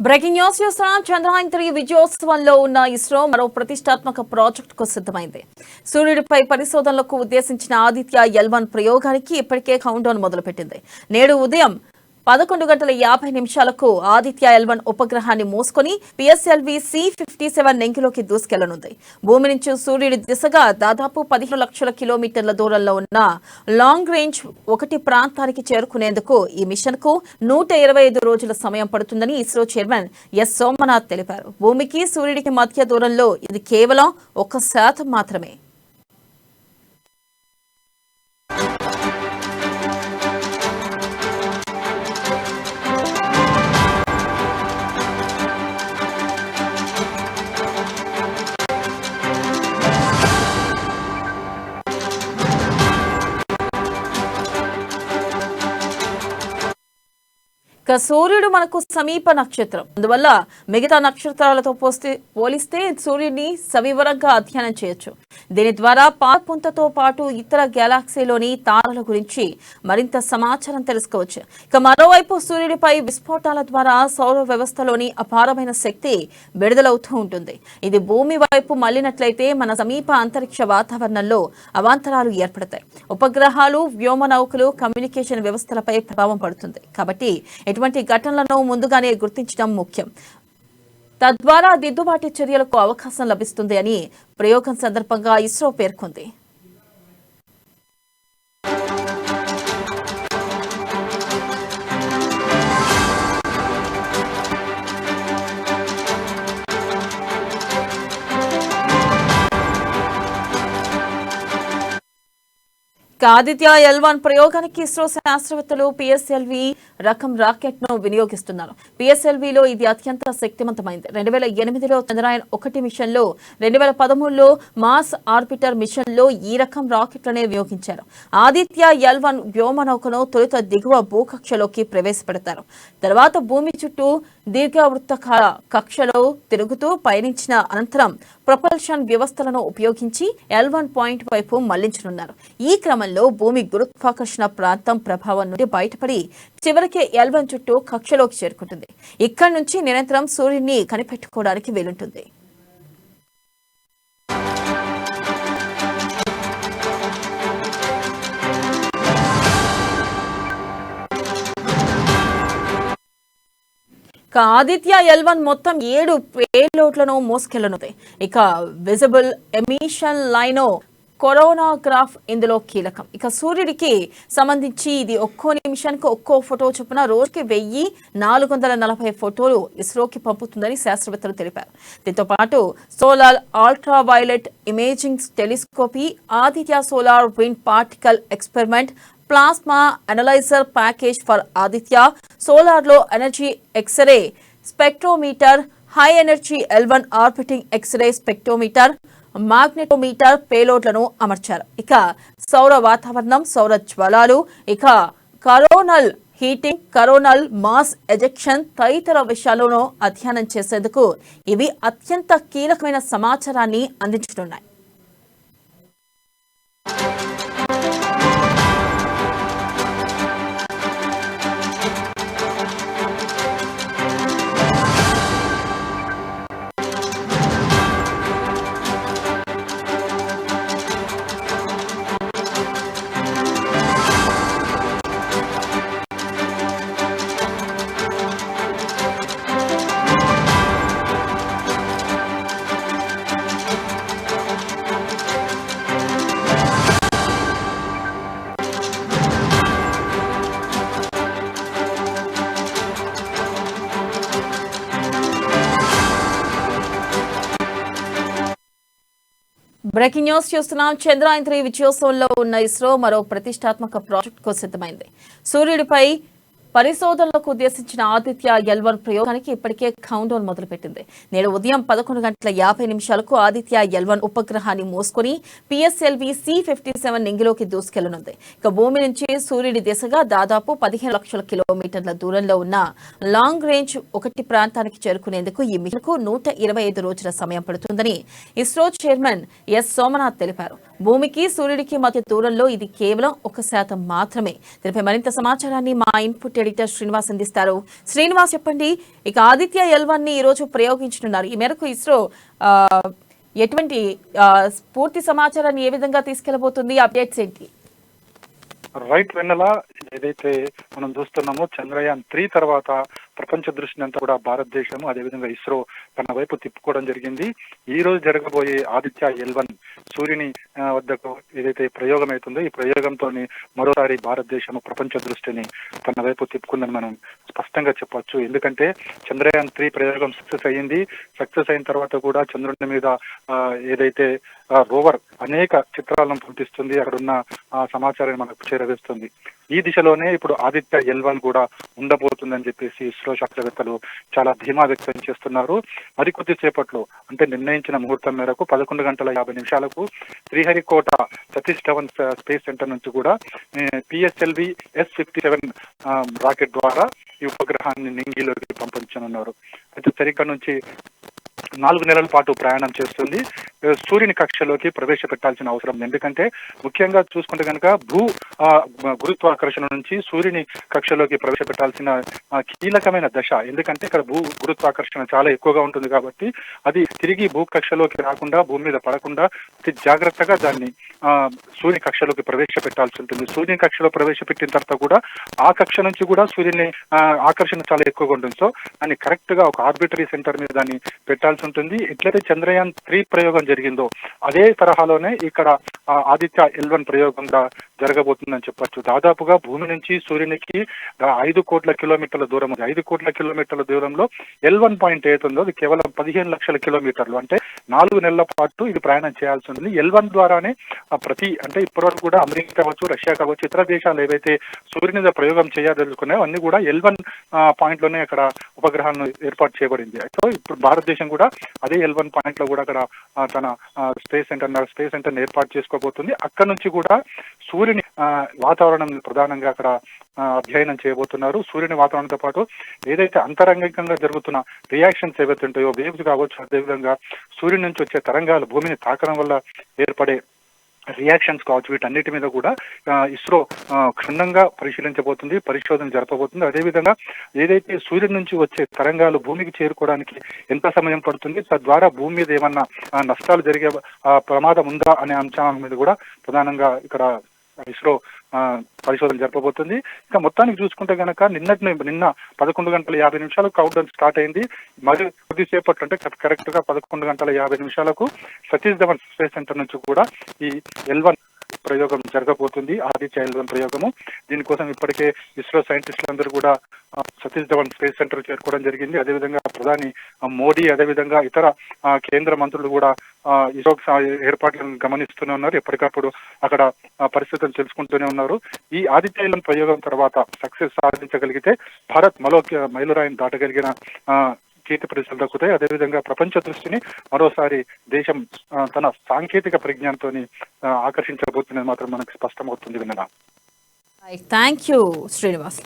Breaking news చూస్తున్నాం. చంద్రయాన్-3 విజయోత్సవంలో ఉన్న ఇస్రో మరో ప్రతిష్టాత్మక ప్రాజెక్టుకు సిద్ధమైంది. సూర్యుడిపై పరిశోధనలకు ఉద్దేశించిన ఆదిత్య-L1 ప్రయోగానికి ఇప్పటికే కౌంట్డౌన్ మొదలుపెట్టింది. నేడు ఉదయం 11:50 ఆదిత్య-L1 ఉపగ్రహాన్ని మోసుకొని PSLV C-57 నెంగిలోకి దూసుకెళ్లనుంది. భూమి నుంచి సూర్యుడి దిశగా దాదాపు 15 లక్షల కిలోమీటర్ల దూరంలో ఉన్న లాంగ్ రేంజ్ 1 ప్రాంతానికి చేరుకునేందుకు ఈ మిషన్ కు 125 రోజుల సమయం పడుతుందని ఇస్రో చైర్మన్ ఎస్ సోమనాథ్ తెలిపారు. భూమికి సూర్యుడికి మధ్య దూరంలో ఇది కేవలం 1% మాత్రమే. సూర్యుడు మనకు సమీప నక్షత్రం. అందువల్ల మిగతా నక్షత్రాలతో పోలిస్తే సూర్యుడిని సవివరంగా అధ్యయనం చేయొచ్చు. దీని ద్వారా పాల్పొంతతో పాటు ఇతర గ్యాలక్సీలోని తారల గురించి మరింత సమాచారం తెలుసుకోవచ్చు. మరోవైపు సూర్యుడిపై విస్ఫోటాల ద్వారా సౌర వ్యవస్థలోని అపారమైన శక్తి విడుదలవుతూ ఉంటుంది. ఇది భూమి వైపు మళ్లినట్లయితే మన సమీప అంతరిక్ష వాతావరణంలో అవాంతరాలు ఏర్పడతాయి. ఉపగ్రహాలు, వ్యోమ నౌకలు, కమ్యూనికేషన్ వ్యవస్థలపై ప్రభావం పడుతుంది. కాబట్టి ఇటువంటి ఘటనలను ముందుగానే గుర్తించడం ముఖ్యం. తద్వారా దిద్దుబాటు చర్యలకు అవకాశం లభిస్తుంది అని ప్రయోగం సందర్భంగా ఇస్రో పేర్కొంది. ఆదిత్య-L1 ప్రయోగానికి ఇస్రో శాస్త్రవేత్తలు PSLV రకం రాకెట్ ను వినియోగిస్తున్నారు. PSLVలో ఇది అత్యంత శక్తివంతమైంది. 2008లో చంద్రయాన్-1 మిషన్ లో, 2013లో మార్స్ ఆర్బిటర్ మిషన్ లో ఈ రకం రాకెట్లనే వినియోగించారు. ఆదిత్య-L1 వ్యోమనౌకను తొలుత దిగువ భూకక్షలోకి ప్రవేశపెడతారు. తర్వాత భూమి చుట్టూ దీర్ఘవృత్తాకార కక్షలో తిరుగుతూ పయనించిన అనంతరం ప్రొపల్షన్ వ్యవస్థలను ఉపయోగించి L1 పాయింట్ వైపు మళ్లించనున్నారు. ఈ క్రమంలో భూమి గురుత్వాకర్షణ ప్రాంతం ప్రభావం నుండి బయటపడి చివరికి L1 చుట్టూ కక్షలోకి చేరుకుంటుంది. ఇక్కడి నుంచి నిరంతరం సూర్యుడిని కనిపెట్టుకోవడానికి వీలుంటుంది. ఆదిత్య-L1 మొత్తం 7 పేలోడ్లను మోసుకెళ్లనుంది. విజిబుల్ ఎమిషన్ లైనో కొరోనాగ్రాఫ్ ఇందులో కీలకం. సూర్యుడికి సంబంధించి ఇది ఒక్కో నిమిషానికి ఒక్కో ఫోటో చొప్పున రోజుకి 1440 ఫోటోలు ఇస్రోకి పంపుతుందని శాస్త్రవేత్తలు తెలిపారు. దీంతో పాటు solar ultraviolet imaging telescope, Aditya solar wind particle experiment, plasma analyser package for Aditya, solar low energy X-ray spectrometer, high energy L1 orbiting X-ray spectrometer, magnetometer పేలోడ్లను అమర్చారు. సౌర వాతావరణం, సౌర జ్వలాలు, coronal heating, coronal mass ejection తదితర విషయాలను అధ్యయనం చేసేందుకు ఇవి అత్యంత కీలకమైన సమాచారాన్ని అందించనున్నాయి. బ్రేకింగ్ న్యూస్ చూస్తున్నాం. చంద్రయాన్-3 విజయోత్సవంలో ఉన్న ఇస్రో మరో ప్రతిష్టాత్మక ప్రాజెక్టుకు సిద్ధమైంది. సూర్యుడిపై పరిశోధనలకు ఉద్దేశించిన ఆదిత్య-L1 ప్రయోగానికి ఇప్పటికే కౌంట్డౌన్ మొదలుపెట్టింది. నేడు ఉదయం 11:50 ఆదిత్య-L1 ఉపగ్రహాన్ని మోసుకొని PSLV C-57 నెంగిలోకి దూసుకెళ్లనుంది. భూమి నుంచి సూర్యుడి దిశగా దాదాపు 15 లక్షల కిలోమీటర్ల దూరంలో ఉన్న లాంగ్ రేంజ్ 1 ప్రాంతానికి చేరుకునేందుకు ఈ మిషన్కు 125 రోజుల సమయం పడుతుందని ఇస్రో చైర్మన్ ఎస్ సోమనాథ్ తెలిపారు. భూమికి సూర్యుడికి మధ్య దూరంలో ఇది కేవలం 1% మాత్రమే. దీనిపై మరింత సమాచారాన్ని మా ఇన్పుట్ ఎడిటర్ శ్రీనివాస్ అందిస్తారు. శ్రీనివాస్ చెప్పండి, ఇక ఆదిత్య L1 ని ఈ రోజు ప్రయోగించనున్నారు. ఈ మేరకు ఇస్రో ఎటువంటి పూర్తి సమాచారాన్ని ఏ విధంగా తీసుకెళ్లబోతుంది? అప్డేట్స్ ఏంటి? రైట్ వెన్నెల, ఏదైతే మనం చూస్తున్నామో చంద్రయాన్-3 తర్వాత ప్రపంచ దృష్టిని అంతా కూడా భారతదేశం అదేవిధంగా ఇస్రో తన వైపు తిప్పుకోవడం జరిగింది. ఈ రోజు జరగబోయే ఆదిత్య L1 సూర్యుని వద్దకు ఏదైతే ప్రయోగం అవుతుందో ఈ ప్రయోగంతో మరోసారి భారతదేశం ప్రపంచ దృష్టిని తన వైపు తిప్పుకుందని మనం స్పష్టంగా చెప్పొచ్చు. ఎందుకంటే చంద్రయాన్-3 ప్రయోగం సక్సెస్ అయ్యింది. సక్సెస్ అయిన తర్వాత కూడా చంద్రుడి మీద ఏదైతే రోవర్ అనేక చిత్రాలను పంపిస్తుంది, అక్కడున్న సమాచారాన్ని మనకు చేరవేస్తుంది. ఈ దిశలోనే ఇప్పుడు ఆదిత్య L1 కూడా ఉండబోతుందని చెప్పేసి ఇస్రో శాస్త్రవేత్తలు చాలా ధీమా వ్యక్తం చేస్తున్నారు. మరికొద్ది సేపట్లో అంటే నిర్ణయించిన ముహూర్తం మేరకు 11:50 శ్రీహరికోట సతీష్ ధవన్ స్పేస్ సెంటర్ నుంచి కూడా PSLV S57 రాకెట్ ద్వారా ఈ ఉపగ్రహాన్ని నింగిలోకి పంపించనున్నారు. అయితే సరిగ్గా నుంచి 4 నెలల పాటు ప్రయాణం చేస్తుంది. సూర్యుని కక్షలోకి ప్రవేశపెట్టాల్సిన అవసరం ఉంది. ఎందుకంటే ముఖ్యంగా చూసుకుంటే కనుక గురుత్వాకర్షణ నుంచి సూర్యుని కక్షలోకి ప్రవేశపెట్టాల్సిన కీలకమైన దశ. ఎందుకంటే ఇక్కడ గురుత్వాకర్షణ చాలా ఎక్కువగా ఉంటుంది కాబట్టి అది తిరిగి భూకక్షలోకి రాకుండా, భూమి మీద పడకుండా అతి జాగ్రత్తగా దాన్ని సూర్యుని కక్షలోకి ప్రవేశపెట్టాల్సి ఉంటుంది. సూర్యుని కక్షలో ప్రవేశపెట్టిన తర్వాత కూడా ఆ కక్ష నుంచి కూడా సూర్యుని ఆకర్షణ చాలా ఎక్కువగా ఉంటుంది. సో దాన్ని కరెక్ట్ గా ఒక ఆర్బిటరీ సెంటర్ మీద దాన్ని పెట్టాల్సి ఉంటుంది. ఎట్లయితే చంద్రయాన్-3 ప్రయోగం జరిగిందో అదే తరహాలోనే ఇక్కడ ఆదిత్య L1 ప్రయోగంగా జరగబోతుందని చెప్పొచ్చు. దాదాపుగా భూమి నుంచి సూర్యునికి 5 కోట్ల కిలోమీటర్ల దూరం ఉంది. 5 కోట్ల కిలోమీటర్ల దూరంలో L1 పాయింట్ ఏతుందో అది కేవలం 15 లక్షల కిలోమీటర్లు. అంటే 4 నెలల పాటు ఇది ప్రయాణం చేయాల్సి ఉంటుంది. L1 ద్వారానే అంటే ఇప్పటివరకు కూడా అమెరికా కావచ్చు, రష్యా కావచ్చు, ఇతర దేశాలు ఏవైతే సూర్యుని మీద ప్రయోగం చేయదలుచుకున్నాయో అన్ని కూడా L1 పాయింట్ లోనే అక్కడ ఉపగ్రహాలను ఏర్పాటు చేయబడింది. అయితే ఇప్పుడు భారతదేశం కూడా అదే L1 పాయింట్ లో కూడా అక్కడ తన స్పేస్ సెంటర్ ఏర్పాటు చేసుకోబోతుంది. అక్కడ నుంచి కూడా సూర్యుని వాతావరణం ప్రధానంగా అక్కడ అధ్యయనం చేయబోతున్నారు. సూర్యుని వాతావరణంతో పాటు ఏదైతే అంతరంగికంగా జరుగుతున్న రియాక్షన్స్ ఏవైతే ఉంటాయో, వేవ్స్ కావచ్చు, అదేవిధంగా సూర్యుని నుంచి వచ్చే తరంగాలు భూమిని తాకడం వల్ల ఏర్పడే రియాక్షన్స్ కావచ్చు, వీటన్నిటి మీద కూడా ఇస్రో క్షుణ్ణంగా పరిశీలించబోతుంది, పరిశోధన జరపబోతుంది. అదేవిధంగా ఏదైతే సూర్యుడి నుంచి వచ్చే తరంగాలు భూమికి చేరుకోవడానికి ఎంత సమయం పడుతుంది, తద్వారా భూమి మీద ఏమన్నా నష్టాలు జరిగే ప్రమాదం ఉందా అనే అంశాల మీద కూడా ప్రధానంగా ఇక్కడ ఇస్రో పరిశోధన జరపబోతుంది. ఇంకా మొత్తానికి చూసుకుంటే కనుక నిన్న 11:50 కౌంట్ డౌన్ స్టార్ట్ అయింది. మరి కొద్దిసేపట్లో అంటే కరెక్ట్ గా 11:50 సతీష్ ధవన్ స్పేస్ సెంటర్ నుంచి కూడా ఈ L1 ప్రయోగం జరగబోతుంది, ఆదిత్య L1 ప్రయోగము. దీనికోసం ఇప్పటికే ఇస్రో సైంటిస్టులందరూ కూడా సతీష్ ధవన్ స్పేస్ సెంటర్ చేరుకోవడం జరిగింది. అదేవిధంగా ప్రధాని మోడీ, అదేవిధంగా ఇతర కేంద్ర మంత్రులు కూడా ఇస్రో ఏర్పాట్లను గమనిస్తూనే ఉన్నారు. ఎప్పటికప్పుడు అక్కడ పరిస్థితులు తెలుసుకుంటూనే ఉన్నారు. ఈ ఆదిత్య L1 ప్రయోగం తర్వాత సక్సెస్ సాధించగలిగితే భారత్ మైలురాయిని దాటగలిగిన కీర్తి ప్రతిష్టలు దక్కుతాయి. అదేవిధంగా ప్రపంచ దృష్టిని మరోసారి దేశం తన సాంకేతిక పరిజ్ఞానంతో ఆకర్షించబోతున్నది మాత్రం మనకు స్పష్టమవుతుంది. వినడా. Thank you Srinivas.